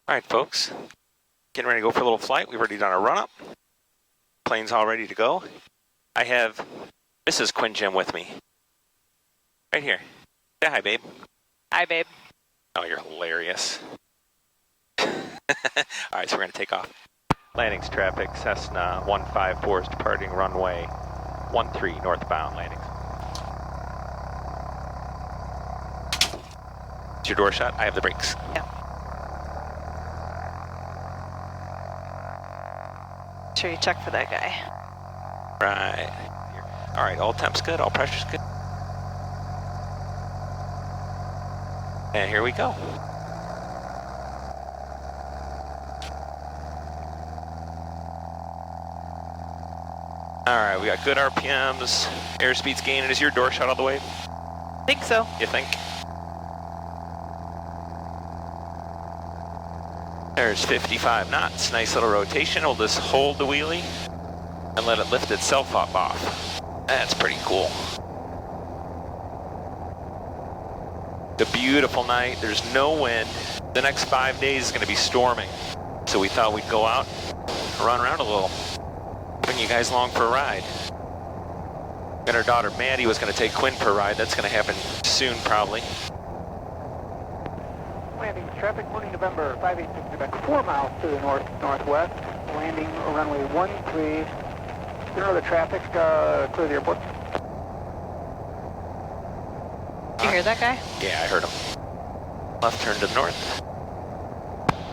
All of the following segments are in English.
All right, folks, getting ready to go for a little flight. We've already done a run-up. Plane's all ready to go. I have Mrs. Quinnjim with me. Right here. Say hi, babe. Hi, babe. Oh, you're hilarious. All right, so we're going to take off. Landings traffic, Cessna 154 is departing runway 13 northbound landings. It's your door shut. I have the brakes. Yeah. Sure you check for that guy. Right. All right, all temps good, all pressure's good. And here we go. All right, we got good RPMs. Airspeed's gaining. Is your door shut all the way? Think so. You think? There's 55 knots. Nice little rotation. We'll just hold the wheelie and let it lift itself up off. That's pretty cool. It's a beautiful night. There's no wind. The next 5 days is going to be storming. So we thought we'd go out, run around a little, bring you guys along for a ride. And our daughter Maddie was going to take Quinn for a ride. That's going to happen soon, probably. Landing traffic, morning November 586 Quebec, 4 miles to the northwest. Landing runway 13. Clear the traffic, clear the airport. Did you hear that guy? Yeah, I heard him. Left turn to the north.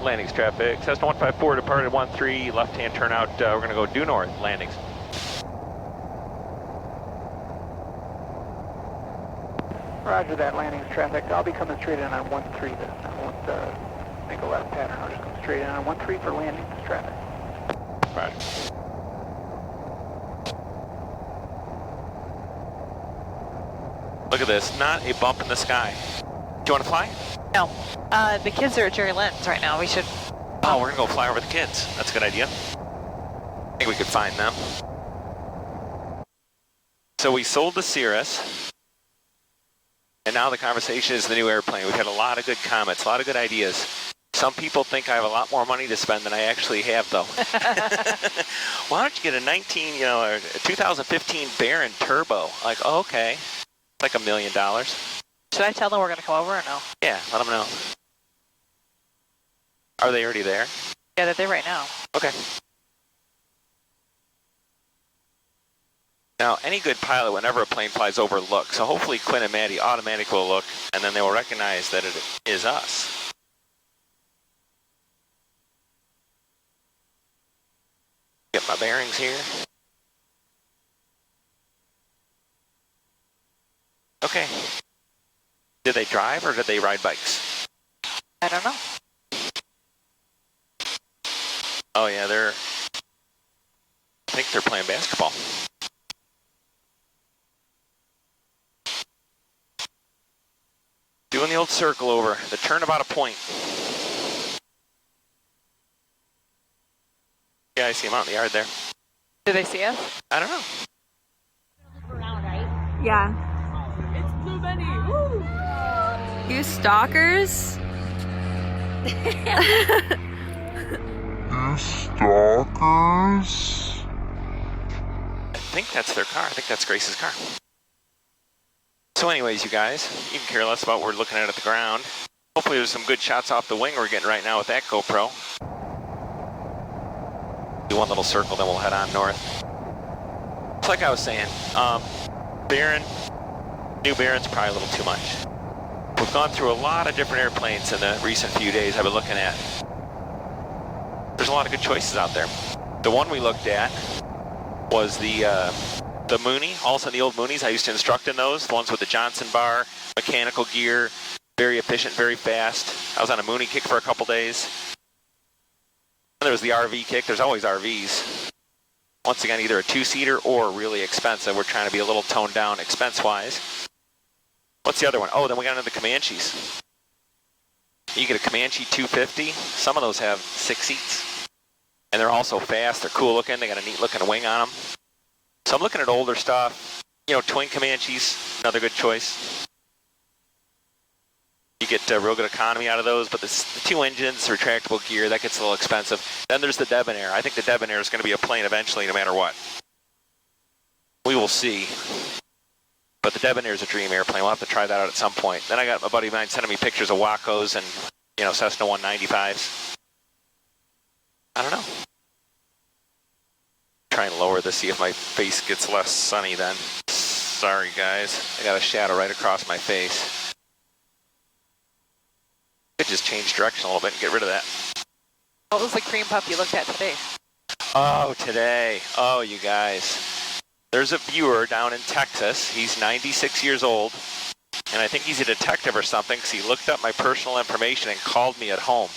Landings traffic, Cessna 154 departed 13, left-hand turnout, we're going to go due north, landings. Roger that, landings traffic. I'll be coming straight in on 13 then. I won't make a left pattern. I'll just come straight in on 13 for landings traffic. Roger. Look at this, not a bump in the sky. Do you want to fly? No. The kids are at Jerry Lynn's right now. We should... Oh, we're going to go fly over the kids. That's a good idea. I think we could find them. So we sold the Cirrus. And now the conversation is the new airplane. We've had a lot of good comments, a lot of good ideas. Some people think I have a lot more money to spend than I actually have, though. Why don't you get a 2015 Baron Turbo? Like, oh, okay. It's like $1 million. Should I tell them we're going to come over or no? Yeah, let them know. Are they already there? Yeah, they're there right now. Okay. Now, any good pilot, whenever a plane flies over, looks. So hopefully Quinn and Maddie automatically will look, and then they will recognize that it is us. Get my bearings here. Okay. Did they drive or did they ride bikes? I don't know. Oh yeah, I think they're playing basketball. Doing the old circle over, the turnabout a point. Yeah, I see him out in the yard there. Do they see us? I don't know. Yeah. It's Blue Benny. Woo! You stalkers? You stalkers? I think that's their car. I think that's Grace's car. So anyways, you guys, you can care less about what we're looking at the ground. Hopefully there's some good shots off the wing we're getting right now with that GoPro. Do one little circle, then we'll head on north. It's like I was saying, Baron, new Baron's probably a little too much. We've gone through a lot of different airplanes in the recent few days I've been looking at. There's a lot of good choices out there. The one we looked at was the Mooney, also the old Moonies. I used to instruct in those, the ones with the Johnson bar, mechanical gear, very efficient, very fast. I was on a Mooney kick for a couple days. And there was the RV kick. There's always RVs. Once again, either a two-seater or really expensive. We're trying to be a little toned down expense-wise. What's the other one? Oh, then we got into the Comanches. You get a Comanche 250. Some of those have 6 seats. And they're also fast. They're cool looking. They got a neat looking wing on them. So I'm looking at older stuff. You know, twin Comanches, another good choice. You get real good economy out of those, but the 2 engines, retractable gear, that gets a little expensive. Then there's the Debonair. I think the Debonair is going to be a plane eventually, no matter what. We will see. But the Debonair is a dream airplane. We'll have to try that out at some point. Then I got a buddy of mine sending me pictures of Wacos and, you know, Cessna 195s. I don't know. Try and lower this, see if my face gets less sunny then. Sorry, guys. I got a shadow right across my face. Could just change direction a little bit and get rid of that. What was the cream puff you looked at today? Oh, today. Oh, you guys. There's a viewer down in Texas. He's 96 years old, and I think he's a detective or something because he looked up my personal information and called me at home,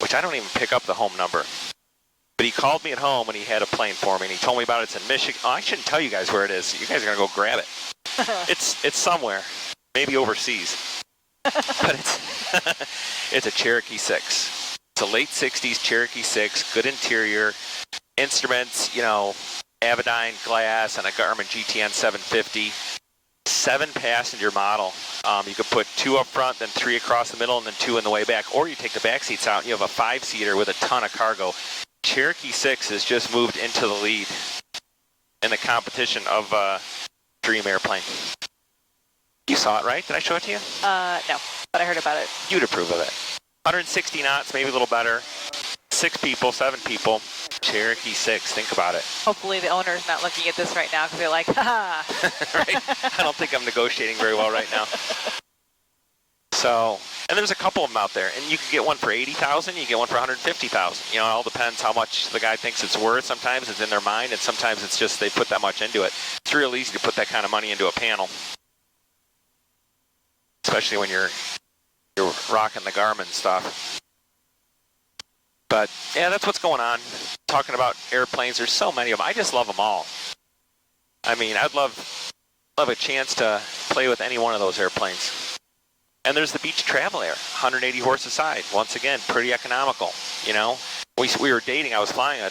which I don't even pick up the home number. But he called me at home and he had a plane for me, and he told me about it. It's in Michigan. Oh, I shouldn't tell you guys where it is. You guys are going to go grab it. It's somewhere, maybe overseas. But it's a Cherokee 6. It's a late 60s Cherokee 6, good interior, instruments, you know, Aviation glass and a Garmin GTN 750, 7-passenger model. You could put 2 up front, then 3 across the middle, and then 2 in the way back. Or you take the back seats out and you have a 5-seater with a ton of cargo. Cherokee 6 has just moved into the lead in the competition of Dream Airplane. You saw it, right? Did I show it to you? No, but I heard about it. You'd approve of it. 160 knots, maybe a little better. 6 people, 7 people. Cherokee 6, think about it. Hopefully the owner's not looking at this right now because they're like, haha. Right? I don't think I'm negotiating very well right now. So, and there's a couple of them out there, and you can get one for $80,000, you get one for $150,000. You know, it all depends how much the guy thinks it's worth. Sometimes it's in their mind, and sometimes it's just they put that much into it. It's real easy to put that kind of money into a panel, especially when you're rocking the Garmin stuff. But yeah, that's what's going on. Talking about airplanes, there's so many of them. I just love them all. I mean, I'd love a chance to play with any one of those airplanes. And there's the Beach Travel Air, 180 horse a side. Once again, pretty economical. You know, we were dating. I was flying a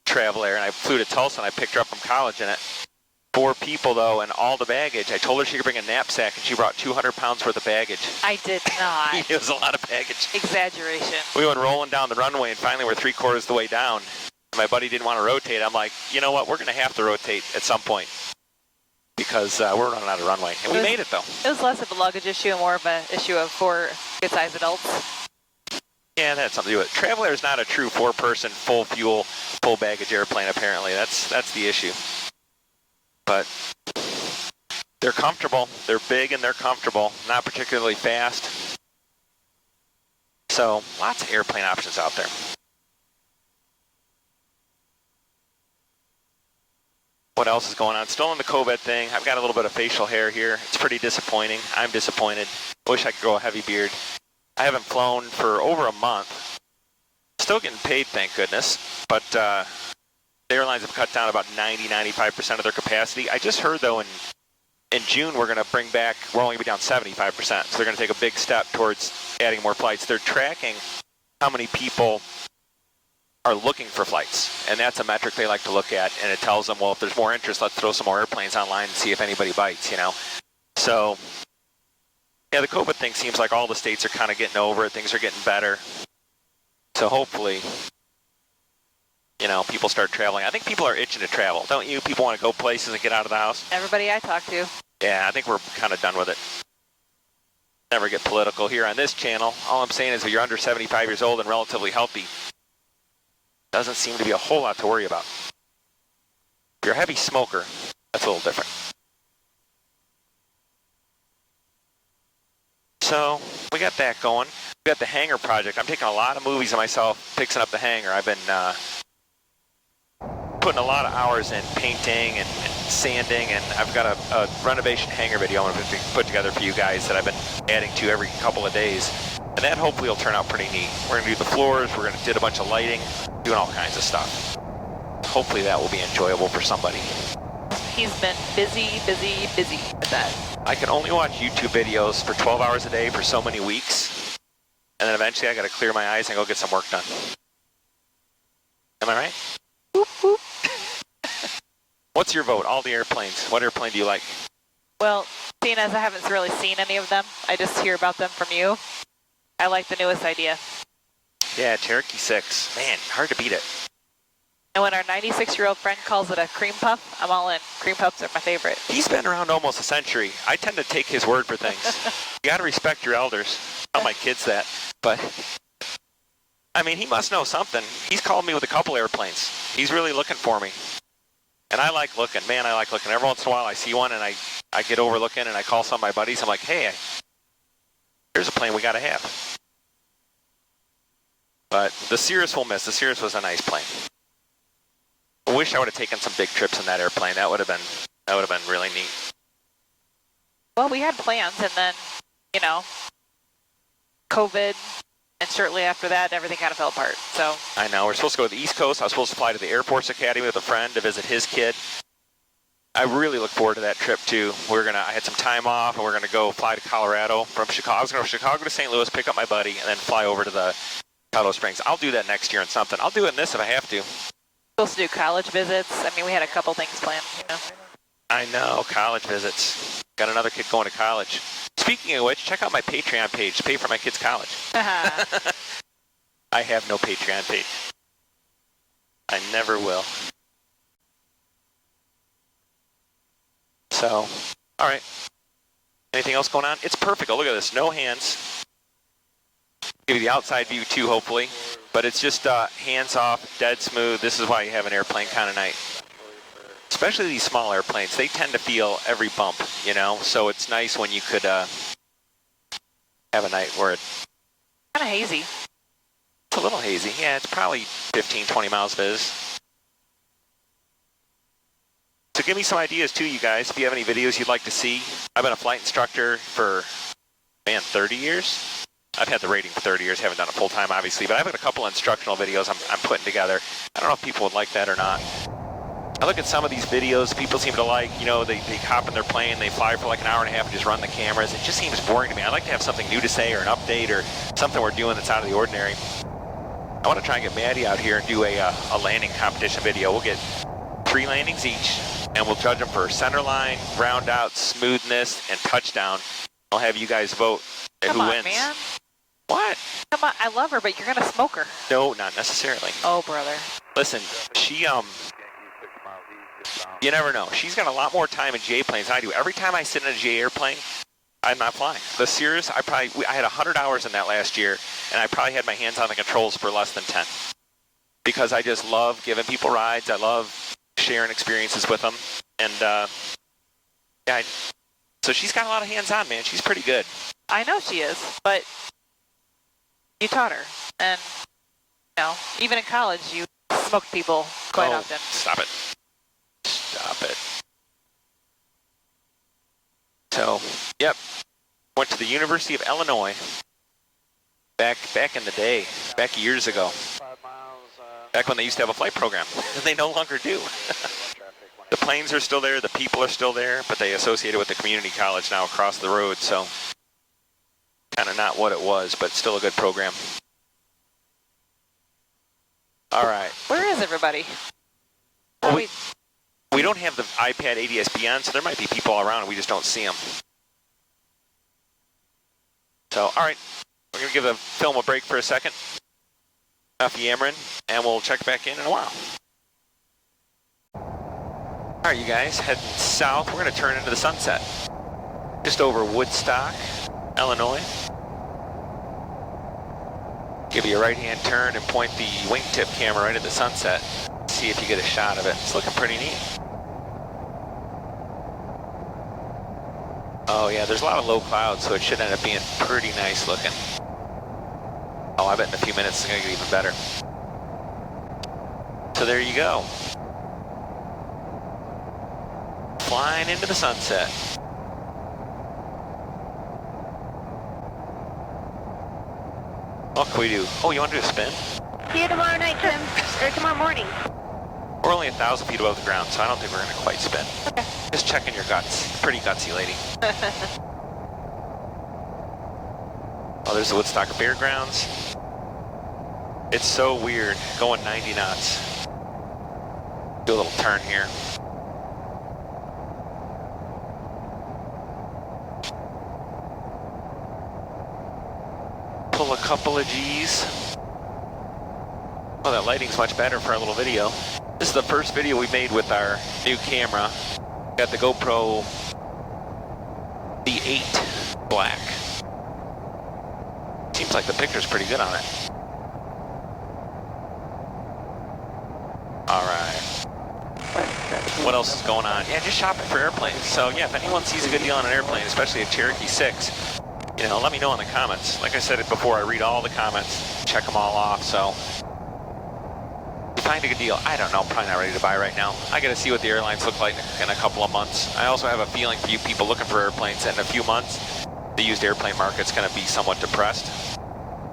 Travel Air, and I flew to Tulsa, and I picked her up from college in it. 4 people, though, and all the baggage. I told her she could bring a knapsack, and she brought 200 pounds worth of baggage. I did not. It was a lot of baggage. Exaggeration. We went rolling down the runway, and finally we're 3/4 the way down. My buddy didn't want to rotate. I'm like, you know what? We're going to have to rotate at some point because we're running out of runway. And we made it, though. It was less of a luggage issue and more of an issue of 4 good-sized adults. Yeah, that had something to do with it. Travel Air is not a true 4-person, full fuel, full baggage airplane, apparently. That's the issue. But they're comfortable. They're big and they're comfortable. Not particularly fast. So lots of airplane options out there. What else is going on? Still in the COVID thing. I've got a little bit of facial hair here. It's pretty disappointing. I'm disappointed. Wish I could grow a heavy beard. I haven't flown for over a month. Still getting paid, thank goodness. But the airlines have cut down about 90-95% of their capacity. I just heard, though, in June we're going to bring back, we're only going to be down 75%. So they're going to take a big step towards adding more flights. They're tracking how many people are looking for flights. And that's a metric they like to look at. And it tells them, well, if there's more interest, let's throw some more airplanes online and see if anybody bites, you know. So, yeah, the COVID thing seems like all the states are kind of getting over it. Things are getting better. So hopefully, you know, people start traveling. I think people are itching to travel, don't you? People want to go places and get out of the house. Everybody I talk to. Yeah, I think we're kind of done with it. Never get political here on this channel. All I'm saying is if you're under 75 years old and relatively healthy, doesn't seem to be a whole lot to worry about. If you're a heavy smoker, that's a little different. So we got that going. We got the Hangar project. I'm taking a lot of movies of myself fixing up the Hangar. I've been putting a lot of hours in painting and sanding, and I've got a renovation Hangar video I'm going to put together for you guys that I've been adding to every couple of days. And that hopefully will turn out pretty neat. We're going to do the floors, we're going to do a bunch of lighting, doing all kinds of stuff. Hopefully that will be enjoyable for somebody. He's been busy with that. I can only watch YouTube videos for 12 hours a day for so many weeks, and then eventually I got to clear my eyes and go get some work done. Am I right? Whoop, whoop. What's your vote? All the airplanes. What airplane do you like? Well, seeing as I haven't really seen any of them, I just hear about them from you. I like the newest idea. Yeah, Cherokee 6. Man, hard to beat it. And when our 96-year-old friend calls it a cream puff, I'm all in. Cream puffs are my favorite. He's been around almost a century. I tend to take his word for things. You got to respect your elders. Tell my kids that. But, I mean, he must know something. He's called me with a couple airplanes. He's really looking for me. And I like looking. Man, I like looking. Every once in a while I see one and I get over looking and I call some of my buddies. I'm like, hey, here's a plane we got to have. But the Cirrus will miss. The Cirrus was a nice plane. I wish I would have taken some big trips in that airplane. That would have been really neat. Well, we had plans, and then, you know, COVID, and shortly after that, everything kind of fell apart. So I know. We're supposed to go to the East Coast. I was supposed to fly to the Air Force Academy with a friend to visit his kid. I really look forward to that trip too. I had some time off, and we're gonna go fly to Colorado from Chicago. I was going to Chicago to St. Louis, pick up my buddy, and then fly over to the Colorado Springs. I'll do that next year in something. I'll do it in this if I have to. supposed to do college visits. I mean, we had a couple things planned, you know. I know, college visits. Got another kid going to college. Speaking of which, check out my Patreon page to pay for my kid's college. I have no Patreon page. I never will. So, all right. Anything else going on? It's perfect. Oh, look at this. No hands. Give you the outside view too, hopefully. But it's just hands off, dead smooth. This is why you have an airplane kind of night. Especially these small airplanes. They tend to feel every bump, you know? So it's nice when you could have a night where it's kind of hazy. It's a little hazy. Yeah, it's probably 15, 20 miles viz. So give me some ideas too, you guys, if you have any videos you'd like to see. I've been a flight instructor for, 30 years. I've had the rating for 30 years, haven't done it full time, obviously, but I've got a couple instructional videos I'm putting together. I don't know if people would like that or not. I look at some of these videos people seem to like, you know, they hop in their plane, they fly for like an hour and a half and just run the cameras. It just seems boring to me. I like to have something new to say or an update or something we're doing that's out of the ordinary. I want to try and get Maddie out here and do a landing competition video. We'll get 3 landings each, and we'll judge them for center line, ground out, smoothness, and touchdown. I'll have you guys vote Come who on, wins. man. What? Come on, I love her, but you're gonna smoke her. No, not necessarily. Oh, brother. Listen, she you never know. She's got a lot more time in GA planes than I do. Every time I sit in a GA airplane, I'm not flying. The Cirrus, I had 100 hours in that last year, and I probably had my hands on the controls for less than 10. Because I just love giving people rides. I love sharing experiences with them. And, yeah, so she's got a lot of hands-on, man. She's pretty good. I know she is, but you taught her. And, you know, even in college, you smoked people quite often. Stop it. Stop it. So, yep. Went to the University of Illinois back in the day, back years ago. Back when they used to have a flight program. And they no longer do. The planes are still there, the people are still there, but they associate it with the community college now across the road, so kind of not what it was, but still a good program. All right. Where is everybody? Well, we don't have the iPad ADS-B on, so there might be people all around and we just don't see them. So, all right. We're going to give the film a break for a second. Enough yammering, and we'll check back in a while. All right, you guys, heading south. We're going to turn into the sunset. Just over Woodstock, Illinois. Give you a right-hand turn and point the wingtip camera right at the sunset. See if you get a shot of it. It's looking pretty neat. Oh yeah, there's a lot of low clouds, so it should end up being pretty nice looking. Oh, I bet in a few minutes it's going to get even better. So there you go. Flying into the sunset. What can we do? Oh, you want to do a spin? See you tomorrow night, Tim. Or tomorrow morning. We're only 1,000 feet above the ground, so I don't think we're going to quite spin. Okay. Just checking your guts. Pretty gutsy lady. Oh, there's the Woodstock Fairgrounds. It's so weird going 90 knots. Do a little turn here. couple of G's. Oh, that lighting's much better for our little video. This is the first video we made with our new camera. Got the GoPro V8 Black. Seems like the picture's pretty good on it. All right. What else is going on? Yeah, just shopping for airplanes. So yeah, if anyone sees a good deal on an airplane, especially a Cherokee 6, you know, let me know in the comments. Like I said it before, I read all the comments, check them all off. So if you find a good deal, I don't know, I'm probably not ready to buy right now. I got to see what the airlines look like in a couple of months. I also have a feeling for you people looking for airplanes that in a few months, the used airplane market's going to be somewhat depressed.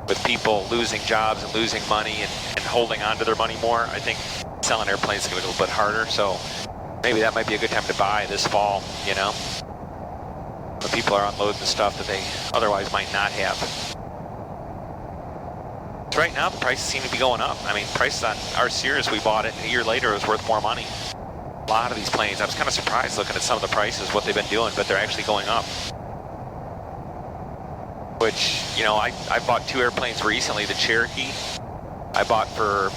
With people losing jobs and losing money and holding on to their money more, I think selling airplanes is going to be a little bit harder. So maybe that might be a good time to buy this fall, you know? The people are unloading the stuff that they otherwise might not have. So right now, the prices seem to be going up. I mean, prices on our Cirrus, we bought it, and a year later, it was worth more money. A lot of these planes, I was kind of surprised looking at some of the prices, what they've been doing, but they're actually going up. Which, you know, I bought 2 airplanes recently. The Cherokee, I bought for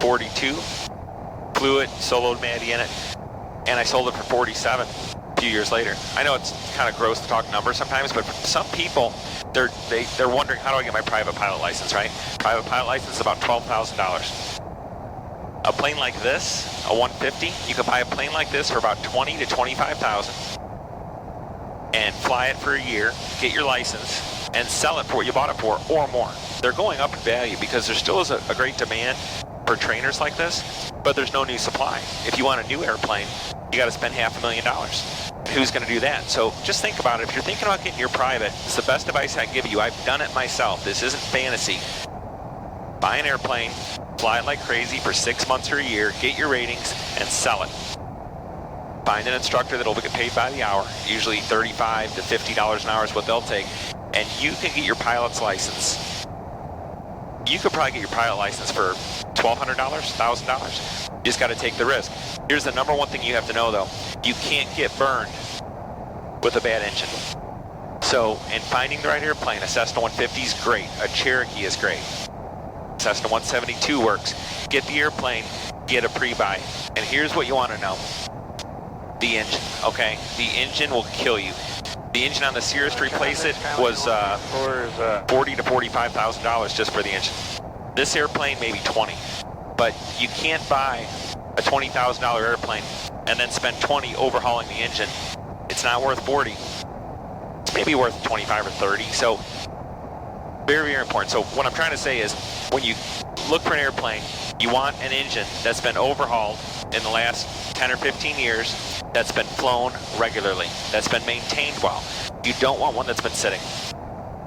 42, flew it, soloed Maddie in it, and I sold it for 47 a few years later. I know it's kind of gross to talk numbers sometimes, but for some people, they're wondering, how do I get my private pilot license, right? Private pilot license is about $12,000. A plane like this, a 150, you could buy a plane like this for about $20,000 to $25,000 and fly it for a year, get your license, and sell it for what you bought it for or more. They're going up in value because there still is a great demand for trainers like this, but there's no new supply. If you want a new airplane, you got to spend $500,000. Who's going to do that? So just think about it. If you're thinking about getting your private, it's the best advice I can give you. I've done it myself. This isn't fantasy. Buy an airplane, fly it like crazy for 6 months or a year, get your ratings, and sell it. Find an instructor that'll get paid by the hour. Usually $35 to $50 an hour is what they'll take. And you can get your pilot's license. You could probably get your pilot license for $1,200, $1,000. You just got to take the risk. Here's the number one thing you have to know, though. You can't get burned with a bad engine. So, in finding the right airplane, a Cessna 150 is great. A Cherokee is great. Cessna 172 works. Get the airplane, get a pre-buy. And here's what you want to know. The engine, okay? The engine will kill you. The engine on the Cirrus to replace it was $40,000 to $45,000 just for the engine. This airplane maybe $20,000, but you can't buy a $20,000 airplane and then spend $20,000 overhauling the engine. It's not worth $40,000. It's maybe worth $25,000 or $30,000. So very, very important. So what I'm trying to say is, when you look for an airplane, you want an engine that's been overhauled in the last 10 or 15 years, that's been flown regularly, that's been maintained well. You don't want one that's been sitting.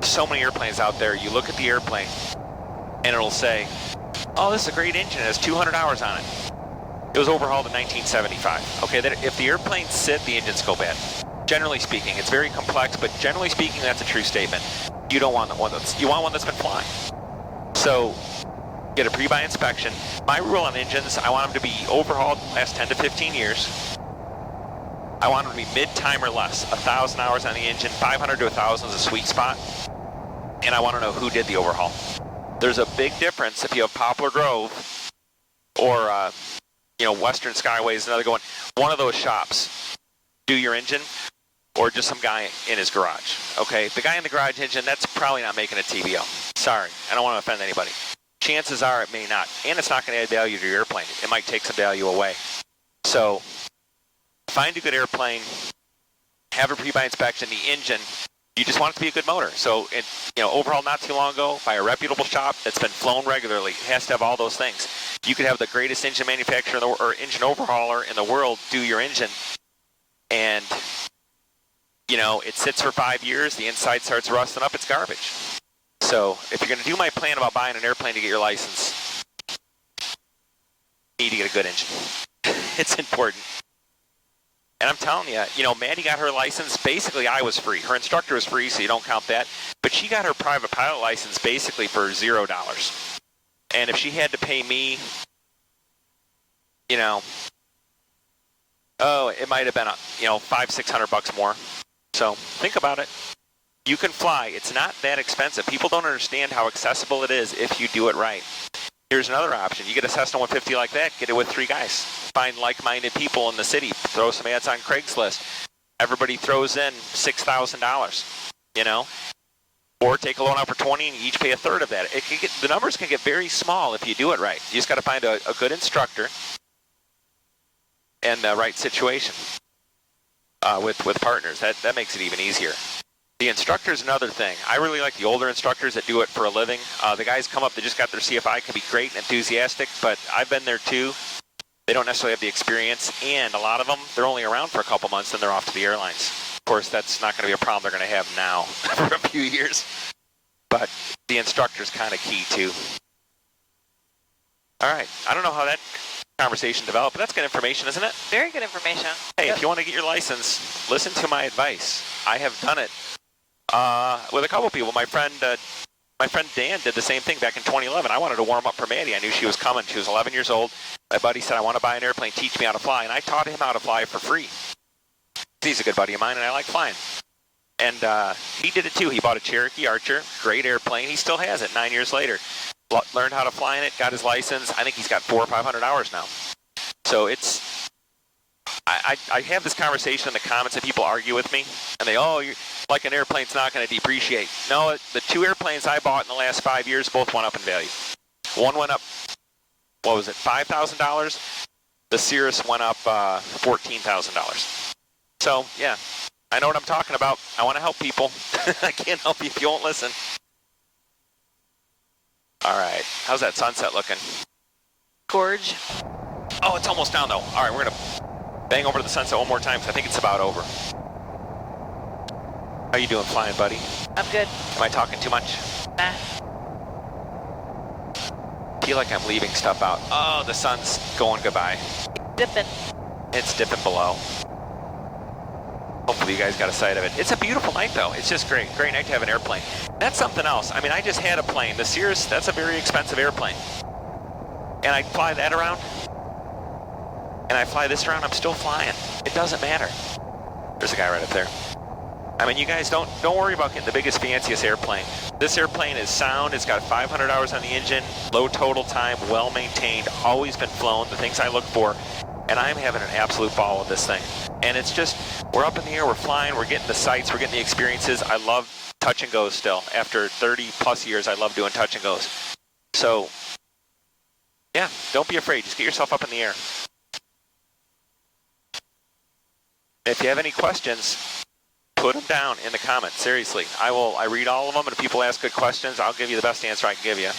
So many airplanes out there, you look at the airplane and it'll say, oh, this is a great engine, it has 200 hours on it. It was overhauled in 1975. Okay, that if the airplanes sit, the engines go bad. Generally speaking, it's very complex, but generally speaking, that's a true statement. You don't want one you want one that's been flying. So get a pre-buy inspection. My rule on engines, I want them to be overhauled in the last 10 to 15 years. I want them to be mid-time or less. 1,000 hours on the engine, 500 to 1,000 is a sweet spot. And I want to know who did the overhaul. There's a big difference if you have Poplar Grove or Western Skyways, another going, one of those shops do your engine, or just some guy in his garage. Okay, the guy in the garage engine, that's probably not making a TBO. Sorry, I don't want to offend anybody. Chances are it may not, and it's not going to add value to your airplane. It might take some value away. So find a good airplane, have a pre-buy inspection. The engine, you just want it to be a good motor. So overhauled not too long ago by a reputable shop that's been flown regularly. It has to have all those things. You could have the greatest engine manufacturer or engine overhauler in the world do your engine, and it sits for 5 years, the inside starts rusting up, it's garbage. So if you're going to do my plan about buying an airplane to get your license, you need to get a good engine. It's important. And I'm telling you, Maddie got her license, basically I was free. Her instructor was free, so you don't count that. But she got her private pilot license basically for $0. And if she had to pay me, it might have been $500-600 more. So think about it. You can fly. It's not that expensive. People don't understand how accessible it is if you do it right. Here's another option. You get a Cessna 150 like that, get it with 3 guys. Find like-minded people in the city. Throw some ads on Craigslist. Everybody throws in $6,000, you know? Or take a loan out for 20 and you each pay a third of that. The numbers can get very small if you do it right. You just got to find a good instructor and the right situation with partners. That makes it even easier. The instructor's another thing. I really like the older instructors that do it for a living. The guys come up that just got their CFI can be great and enthusiastic, but I've been there too. They don't necessarily have the experience, and a lot of them, they're only around for a couple months, then they're off to the airlines. Of course, that's not going to be a problem they're going to have now for a few years, but the instructor's kind of key too. All right, I don't know how that conversation developed, but that's good information, isn't it? Very good information. Hey, if you want to get your license, listen to my advice. I have done it with a couple people. My friend Dan did the same thing back in 2011. I wanted to warm up for Maddie. I knew she was coming. She was 11 years old. My buddy said, I want to buy an airplane, teach me how to fly. And I taught him how to fly for free. He's a good buddy of mine, and I like flying. And he did it too. He bought a Cherokee Archer, great airplane. He still has it 9 years later. Learned how to fly in it, got his license. I think he's got 400 or 500 hours now. So it's, I have this conversation in the comments and people argue with me. And they, you're like an airplane's not going to depreciate. No, the 2 airplanes I bought in the last 5 years both went up in value. One went up, what was it, $5,000? The Cirrus went up $14,000. So, yeah, I know what I'm talking about. I want to help people. I can't help you if you won't listen. All right, how's that sunset looking? Gorge. Oh, it's almost down though. All right, we're going to bang over to the sunset one more time because I think it's about over. How you doing flying, buddy? I'm good. Am I talking too much? Nah. Feel like I'm leaving stuff out. Oh, the sun's going goodbye. Dipping. It's dipping below. Hopefully you guys got a sight of it. It's a beautiful night though. It's just great. Great night to have an airplane. That's something else. I mean, I just had a plane. The Cirrus, that's a very expensive airplane. And I fly that around. And I fly this around, I'm still flying. It doesn't matter. There's a guy right up there. I mean, you guys don't worry about getting the biggest, fanciest airplane. This airplane is sound. It's got 500 hours on the engine, low total time, well maintained, always been flown, the things I look for. And I'm having an absolute ball with this thing. And it's just, we're up in the air, we're flying, we're getting the sights, we're getting the experiences. I love touch and goes still. After 30 plus years, I love doing touch and goes. So, yeah, don't be afraid. Just get yourself up in the air. If you have any questions, put them down in the comments. Seriously, I read all of them, and if people ask good questions, I'll give you the best answer I can give you.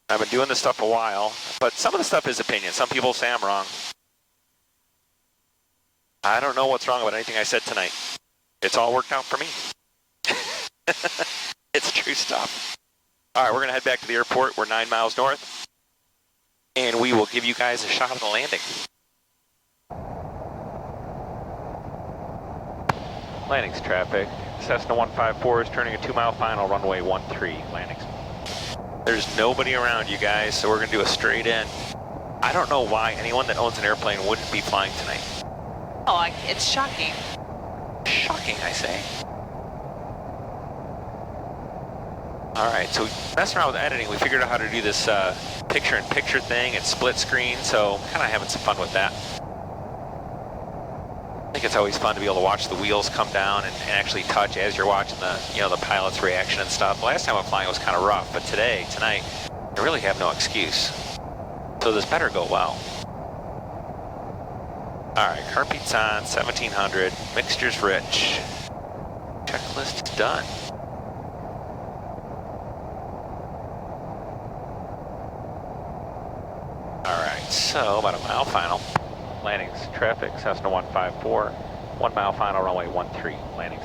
I've been doing this stuff a while, but some of the stuff is opinion. Some people say I'm wrong. I don't know what's wrong about anything I said tonight. It's all worked out for me. It's true stuff. All right, we're going to head back to the airport. We're 9 miles north, and we will give you guys a shot of the landing. Landings traffic. Cessna 154 is turning a 2-mile final, runway 13, landings. There's nobody around, you guys, so we're going to do a straight in. I don't know why anyone that owns an airplane wouldn't be flying tonight. Oh, it's shocking. Shocking, I say. All right, so messing around with editing, we figured out how to do this picture-in-picture thing. It's split screen, so kind of having some fun with that. I think it's always fun to be able to watch the wheels come down and actually touch as you're watching the pilot's reaction and stuff. Last time I'm flying it was kind of rough, but tonight, I really have no excuse. So this better go well. All right, car seat's on, 1700, mixture's rich. Checklist is done. All right, so about a mile final. Landings, traffic, Cessna 154, 1 mile final, runway 13, landings.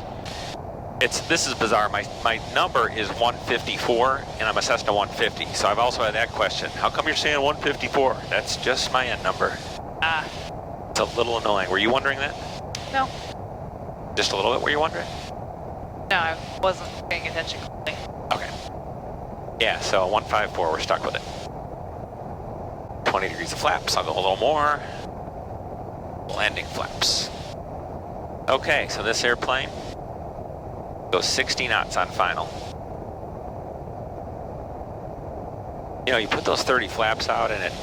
This is bizarre. My number is 154, and I'm a Cessna 150. So I've also had that question. How come you're saying 154? That's just my end number. It's a little annoying. Were you wondering that? No. Just a little bit, were you wondering? No, I wasn't paying attention. Okay. Yeah, so 154, we're stuck with it. 20 degrees of flaps, I'll go a little more. Landing flaps. Okay, so this airplane, Go 60 knots on final. You know, you put those 30 flaps out and it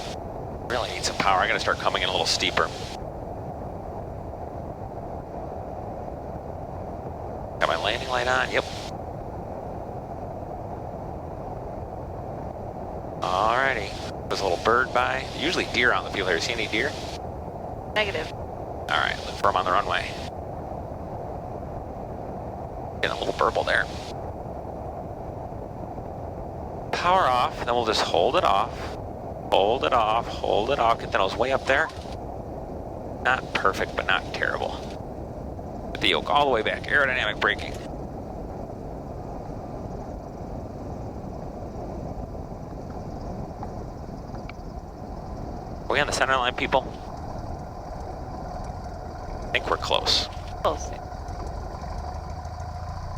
really needs some power. I gotta start coming in a little steeper. Got my landing light on, yep. Alrighty, there's a little bird by. Usually deer on the field here. See any deer? Negative. Alright, look for them on the runway. Getting a little burble there. Power off, then we'll just hold it off. Hold it off, hold it off. Get the nose way up there. Not perfect, but not terrible. Get the yoke all the way back. Aerodynamic braking. Are we on the center line, people? I think we're close. Close.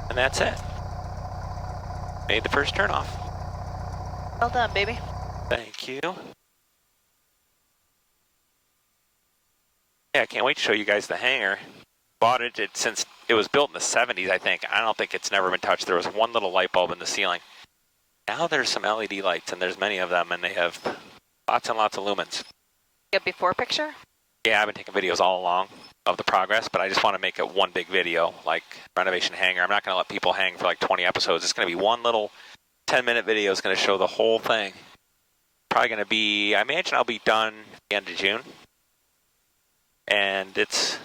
And that's it. Made the first turn off. Well done, baby. Thank you. Yeah, I can't wait to show you guys the hangar. Bought it since it was built in the 70s, I think. I don't think it's never been touched. There was one little light bulb in the ceiling. Now there's some LED lights, and there's many of them, and they have lots and lots of lumens. A before picture? Yeah, I've been taking videos all along of the progress, but I just want to make it one big video, like renovation hangar. I'm not going to let people hang for like 20 episodes. It's going to be one little 10-minute video. It's going to show the whole thing. Probably going to be, I imagine I'll be done the end of June. And it's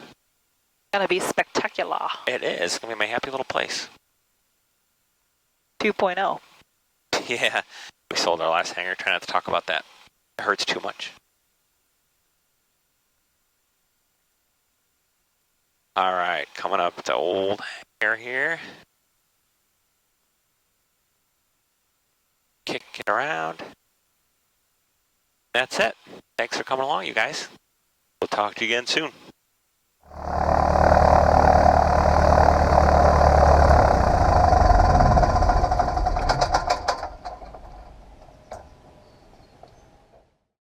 Gonna be spectacular. It is. It's going to be my happy little place. 2.0. Yeah, we sold our last hangar. Try not to talk about that. It hurts too much. All right, coming up to old hangar here. Kick it around. That's it. Thanks for coming along, you guys. We'll talk to you again soon.